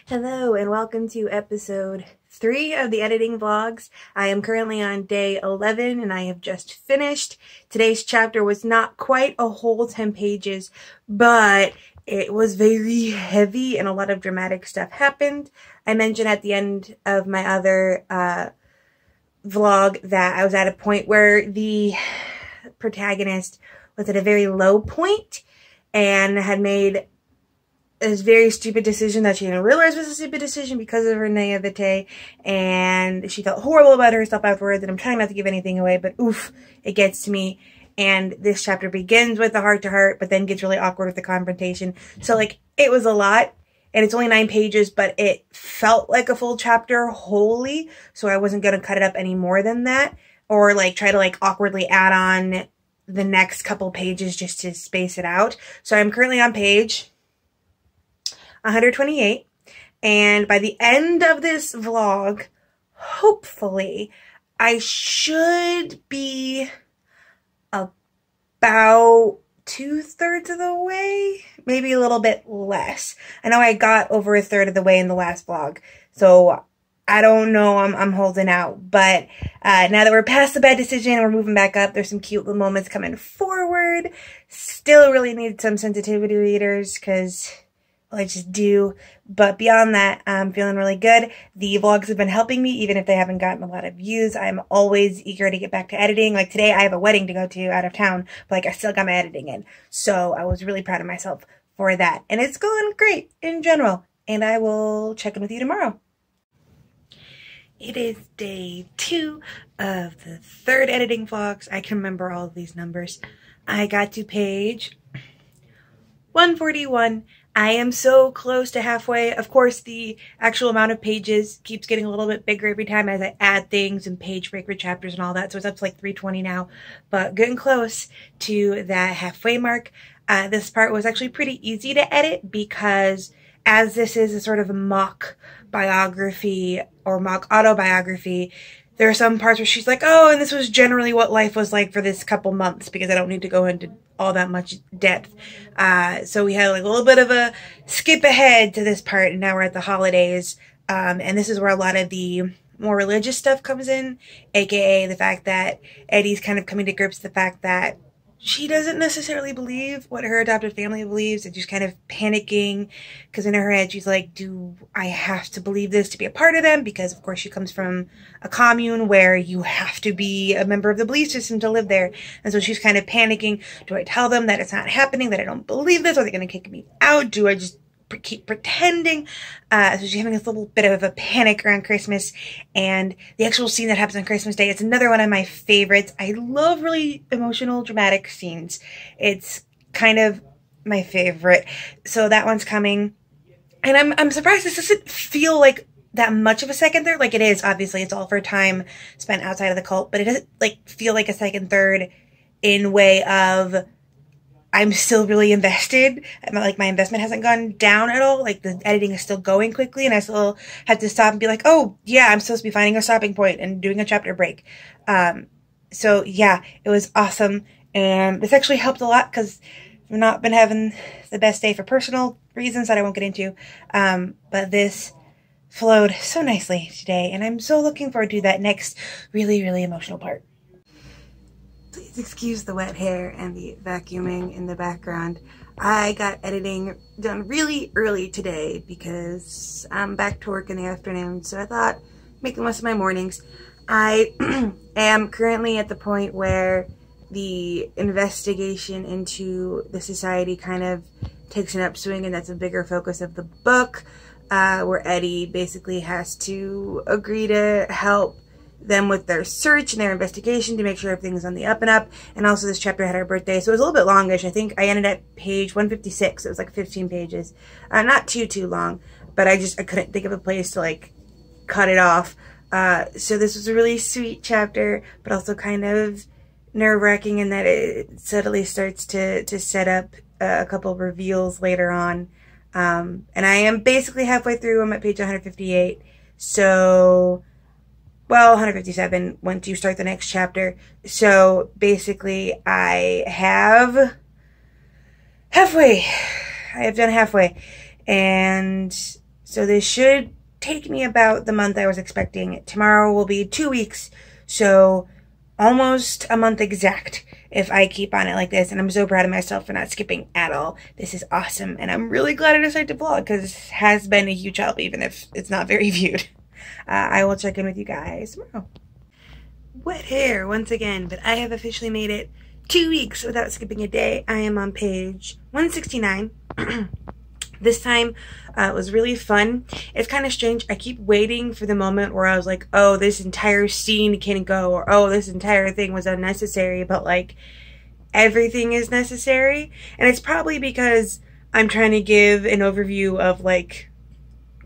Hello and welcome to episode 3 of the editing vlogs. I am currently on day 11 and I have just finished. Today's chapter was not quite a whole 10 pages, but it was very heavy and a lot of dramatic stuff happened. I mentioned at the end of my other vlog that I was at a point where the protagonist was at a very low point and had made this very stupid decision that she didn't realize was a stupid decision because of her naivete, and she felt horrible about herself afterwards. And I'm trying not to give anything away, but oof, it gets to me. And this chapter begins with the heart-to-heart, but then gets really awkward with the confrontation. So like, it was a lot, and it's only 9 pages, but it felt like a full chapter wholly, so I wasn't gonna cut it up any more than that, or like try to like awkwardly add on the next couple pages just to space it out. So I'm currently on page 128, and by the end of this vlog, hopefully, I should be about 2/3 of the way, maybe a little bit less. I know I got over 1/3 of the way in the last vlog, so I don't know, I'm holding out, but now that we're past the bad decision and we're moving back up, there's some cute little moments coming forward. Still really need some sensitivity readers, because I just do, but beyond that, I'm feeling really good. The vlogs have been helping me, even if they haven't gotten a lot of views. I'm always eager to get back to editing. Like today, I have a wedding to go to out of town, but like I still got my editing in. So I was really proud of myself for that. And it's going great in general. And I will check in with you tomorrow. It is day 2 of the 3rd editing vlogs. I can remember all of these numbers. I got to page 141. I am so close to halfway. Of course, the actual amount of pages keeps getting a little bit bigger every time as I add things and page break for chapters and all that. So it's up to like 320 now, but getting close to that halfway mark. This part was actually pretty easy to edit because as this is a sort of a mock biography or mock autobiography, there are some parts where she's like, oh, and this was generally what life was like for this couple months, because I don't need to go into all that much depth. So we had like a little bit of a skip ahead to this part, and now we're at the holidays. And this is where a lot of the more religious stuff comes in, aka the fact that Eddie's kind of coming to grips with the fact that she doesn't necessarily believe what her adopted family believes, and she's kind of panicking because in her head she's like, do I have to believe this to be a part of them? Because of course she comes from a commune where you have to be a member of the belief system to live there. And so she's kind of panicking. Do I tell them that it's not happening, that I don't believe this? Are they going to kick me out? Do I just keep pretending? So she's having this little bit of a panic around Christmas, and the actual scene that happens on Christmas Day, it's another one of my favorites. I love really emotional, dramatic scenes. It's kind of my favorite. So that one's coming, and I'm surprised this doesn't feel like that much of a second third. Like it is, obviously, it's all for time spent outside of the cult, but it doesn't like feel like a second third in way of I'm still really invested. Like my investment hasn't gone down at all. Like the editing is still going quickly, and I still have to stop and be like, oh yeah, I'm supposed to be finding a stopping point and doing a chapter break. So yeah, it was awesome. And this actually helped a lot because I've not been having the best day for personal reasons that I won't get into. But this flowed so nicely today, and I'm so looking forward to that next really, really emotional part. Please excuse the wet hair and the vacuuming in the background. I got editing done really early today because I'm back to work in the afternoon, so I thought make the most of my mornings. I am currently at the point where the investigation into the society kind of takes an upswing, and that's a bigger focus of the book, where Eddie basically has to agree to help them with their search and their investigation to make sure everything's on the up and up. And also this chapter had our birthday, so it was a little bit longish. I think I ended at page 156. It was like 15 pages. Not too long, but I couldn't think of a place to like cut it off. So this was a really sweet chapter, but also kind of nerve-wracking in that it subtly starts to set up a couple of reveals later on. And I am basically halfway through. I'm at page 158. So, well, 157 once you start the next chapter. So basically I have done halfway. And So this should take me about the month I was expecting. Tomorrow will be 2 weeks, so almost a month exact if I keep on it like this. And I'm so proud of myself for not skipping at all. This is awesome, and I'm really glad I decided to vlog because it has been a huge help, even if it's not very viewed. I will check in with you guys tomorrow. Wet hair once again, but I have officially made it 2 weeks without skipping a day. I am on page 169. This time it was really fun. It's kind of strange. I keep waiting for the moment where I was like, oh, this entire scene can go, or oh, this entire thing was unnecessary, but like everything is necessary. And it's probably because I'm trying to give an overview of like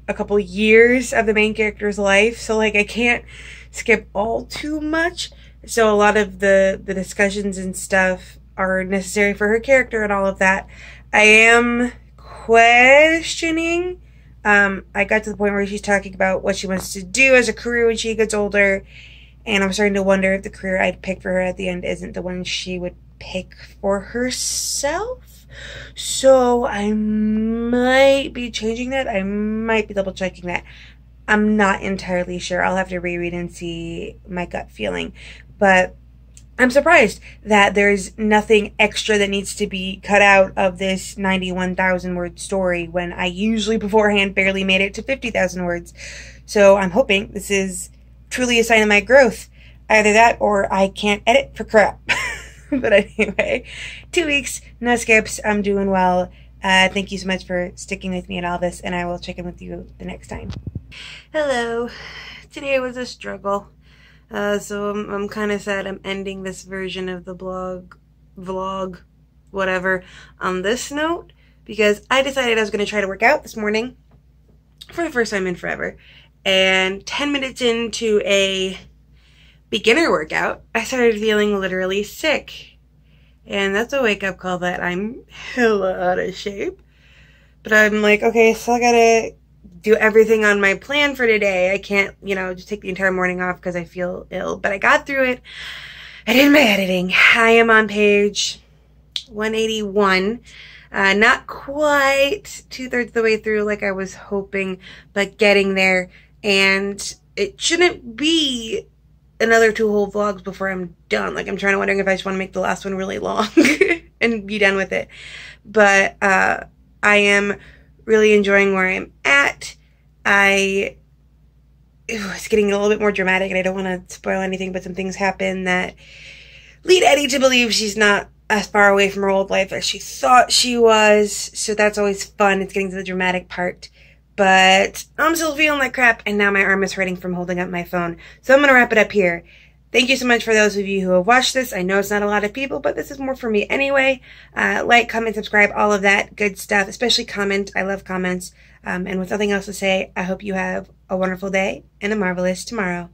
a couple years of the main character's life, so like I can't skip all too much. So a lot of the discussions and stuff are necessary for her character and all of that. I am questioning. I got to the point where she's talking about what she wants to do as a career when she gets older, and I'm starting to wonder if the career I'd pick for her at the end isn't the one she would pick for herself. So I might be changing that. I might be double checking that. I'm not entirely sure. I'll have to reread and see my gut feeling. But I'm surprised that there's nothing extra that needs to be cut out of this 91,000 word story when I usually beforehand barely made it to 50,000 words. So I'm hoping this is truly a sign of my growth. Either that or I can't edit for crap. But anyway, 2 weeks, no skips. I'm doing well. Thank you so much for sticking with me in all this, and I will check in with you the next time. Hello. Today was a struggle. So I'm kind of sad I'm ending this version of the vlog, whatever, on this note, because I decided I was going to try to work out this morning for the first time in forever. And 10 minutes into a beginner workout, I started feeling literally sick. And that's a wake-up call that I'm hella out of shape. But I'm like, okay, so I gotta do everything on my plan for today. I can't, you know, just take the entire morning off because I feel ill. But I got through it. I did my editing. I am on page 181. Not quite 2/3 of the way through like I was hoping, but getting there. And it shouldn't be another 2 whole vlogs before I'm done. Like, I'm trying to wondering if I just want to make the last one really long and be done with it. But I am really enjoying where I'm at. It's getting a little bit more dramatic, and I don't want to spoil anything, but some things happen that lead Eddie to believe she's not as far away from her old life as she thought she was. So that's always fun. It's getting to the dramatic part. But I'm still feeling like crap, and now my arm is hurting from holding up my phone. So I'm going to wrap it up here. Thank you so much for those of you who have watched this. I know it's not a lot of people, but this is more for me anyway. Like, comment, subscribe, all of that good stuff, especially comment. I love comments. And with nothing else to say, I hope you have a wonderful day and a marvelous tomorrow.